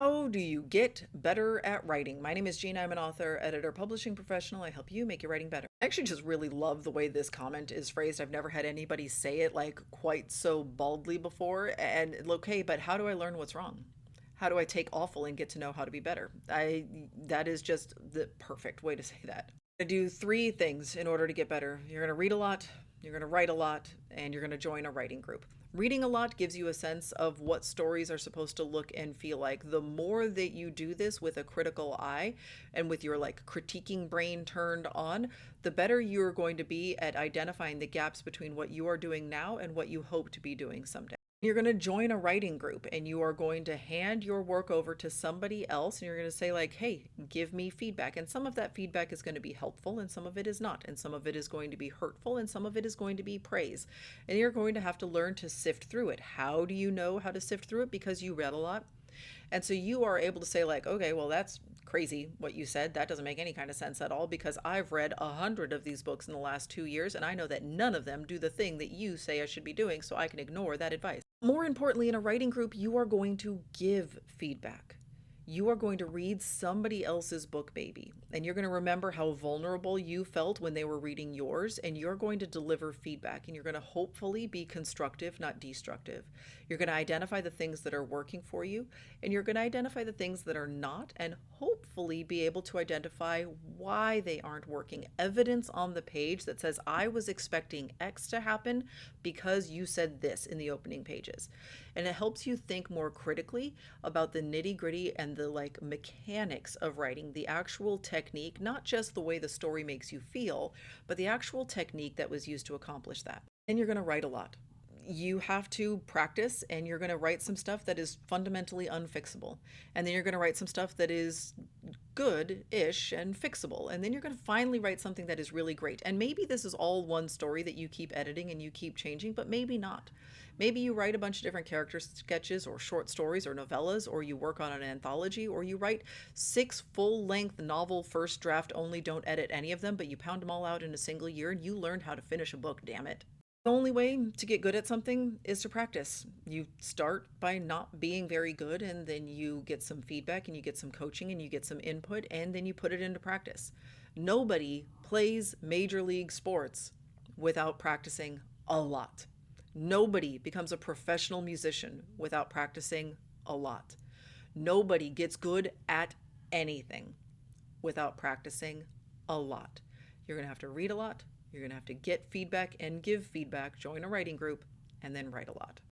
How do you get better at writing? My name is Jean. I'm an author, editor, publishing professional. I help you make your writing better. I actually just really love the way this comment is phrased. I've never had anybody say it like quite so baldly before. And okay, but how do I learn what's wrong? How do I take awful and get to know how to be better? That is just the perfect way to say that. I do three things in order to get better. You're going to read a lot, you're going to write a lot, and you're going to join a writing group. Reading a lot gives you a sense of what stories are supposed to look and feel like. The more that you do this with a critical eye and with your like critiquing brain turned on, the better you're going to be at identifying the gaps between what you are doing now and what you hope to be doing someday. You're going to join a writing group and you are going to hand your work over to somebody else and you're going to say like, hey, give me feedback. And some of that feedback is going to be helpful and some of it is not. And some of it is going to be hurtful and some of it is going to be praise. And you're going to have to learn to sift through it. How do you know how to sift through it? Because you read a lot. And so you are able to say like, okay, well, that's crazy what you said. That doesn't make any kind of sense at all because I've read 100 of these books in the last 2 years and I know that none of them do the thing that you say I should be doing, so I can ignore that advice. More importantly, in a writing group, you are going to give feedback. You are going to read somebody else's book, baby, and you're going to remember how vulnerable you felt when they were reading yours, and you're going to deliver feedback, and you're going to hopefully be constructive, not destructive. You're going to identify the things that are working for you, and you're going to identify the things that are not, and hopefully be able to identify why they aren't working. Evidence on the page that says, I was expecting X to happen because you said this in the opening pages. And it helps you think more critically about the nitty gritty and the like mechanics of writing, the actual technique, not just the way the story makes you feel, but the actual technique that was used to accomplish that. And you're going to write a lot. You have to practice and you're going to write some stuff that is fundamentally unfixable. And then you're going to write some stuff that is good-ish and fixable. And then you're going to finally write something that is really great. And maybe this is all one story that you keep editing and you keep changing, but maybe not. Maybe you write a bunch of different character sketches or short stories or novellas, or you work on an anthology, or you write 6 full-length novel first draft only, don't edit any of them, but you pound them all out in a single year and you learned how to finish a book, damn it. The only way to get good at something is to practice. You start by not being very good, and then you get some feedback, and you get some coaching, and you get some input, and then you put it into practice. Nobody plays major league sports without practicing a lot. Nobody becomes a professional musician without practicing a lot. Nobody gets good at anything without practicing a lot. You're going to have to read a lot. You're going to have to get feedback and give feedback, join a writing group, and then write a lot.